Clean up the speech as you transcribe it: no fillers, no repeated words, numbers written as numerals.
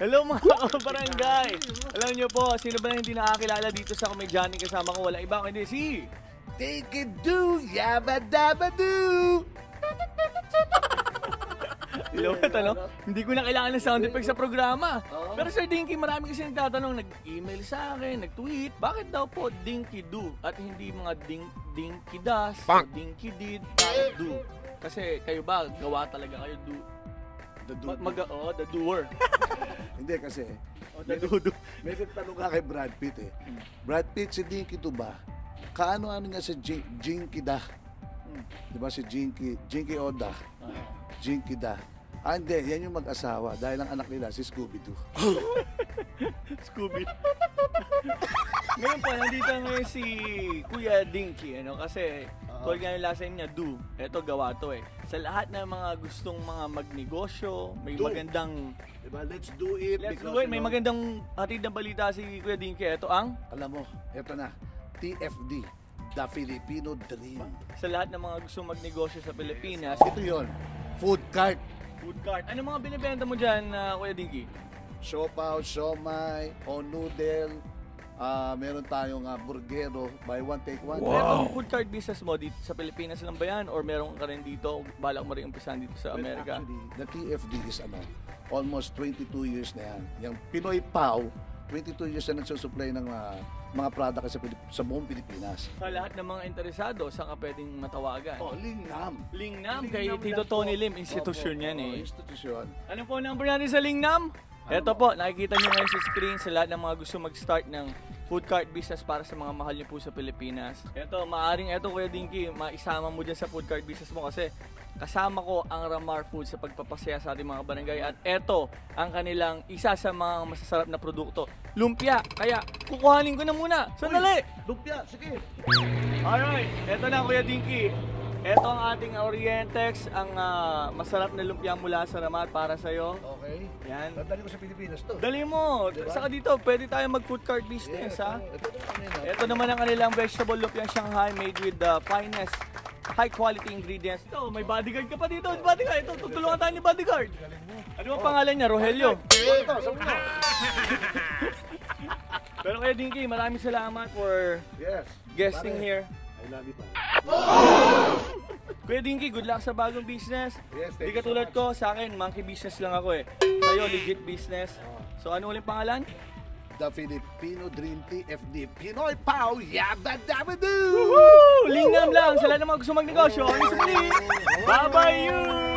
Hello mga kabarangay! Alam niyo po, sino ba hindi nakakilala dito sa komedyante kasama ko? Wala iba kundi si Dinky Do Yabba Dabba Do. Ilawat ano? Hindi ko na kailangan ng sound effects sa programa. Pero Sir Dinky, marami kasi nagtatanong, nag-email sa akin, nag-tweet, bakit daw po Dinky Do at hindi mga Dinky Das, o Dinky Did, Do? Kasi kayo ba, gawa talaga kayo do? The doer. Hindi kasi, The do. may tanong ka kay Brad Pitt eh. Brad Pitt, si Dinky Do ba? Kaano-ano niya si Jinky Da? Diba si Jinky Oda? Jinky Da. Hindi, yan yung mag-asawa dahil ang anak nila si Scooby-Doo. Scooby. Ngayon po, nandito ngayon si Kuya Dinky, kasi tulad nga yung lasa niya, do. Ito, gawa to eh. Sa lahat ng mga gustong mga magnegosyo, may magandang... Diba, let's do it. Let's do it. May magandang hatid na balita si Kuya Dinky. Ito ang... Alam mo, ito na, TFD, The Filipino Dream. Sa lahat ng mga gustong magnegosyo sa Pilipinas. Ito yon, food cart. Food cart. Ano mga binibenta mo dyan, Kuya Dinky? Siopaw, siomay, o noodle, meron tayong burgero, buy one, take one. Wow. Itong food cart business mo dito sa Pilipinas lang ba yan? Or meron ka rin dito, balak mo rin umpisahan dito sa Amerika? Actually, the TFD is almost 22 years na yan. Yung Pinoy Pau, 22 years na nagsusupply ng mga product sa buong Pilipinas. Sa lahat ng mga interesado, saan ka pwedeng matawagan? Lingnam. Lingnam, kay Tito Tony Lim, institusyon yan eh. Institusyon. Ano po ang number natin sa Lingnam? Ito po, nakikita nyo ngayon sa screen sa lahat ng mga gusto mag-start ng food cart business para sa mga mahal nyo po sa Pilipinas. Ito, maaring Kuya Dinky, maisama mo dyan sa food cart business mo kasi kasama ko ang Ramar Food sa pagpapasaya sa ating mga barangay at ito ang kanilang isa sa mga masasarap na produkto, lumpia. Kaya kukuhanin ko na muna. Sandali! Lumpia, sige! Alright, ito na Kuya Dinky. Ito ang ating Orientex, ang masarap na lumpia mula sa Ramar para sa'yo. Okay. Yan. Dali ko sa Pilipinas to. Dali mo! Diba? Saka dito, pwede tayo mag-food cart business, ha? Ito naman ang kanilang vegetable lumpiang Shanghai made with the finest high-quality ingredients. Ito, may bodyguard ka pa dito. Bodyguard, ito, tutulungan tayo ni bodyguard. Ano ang pangalan niya? Rogelio. Ito, Pero Kuya Dinky, maraming salamat for guesting here. I love you pa. Kuya Dinky, good luck sa bagong business. Yes, Hindi katulad ko, sa akin, monkey business lang ako eh. Sa'yo, legit business. So ano ulit pangalan? The Filipino Dream TFD. Pinoy Pau, Yabba Dabba Do! Woohoo! Lingnam lang sa lahat ng mga gusto magnegosyo. Bye-bye you!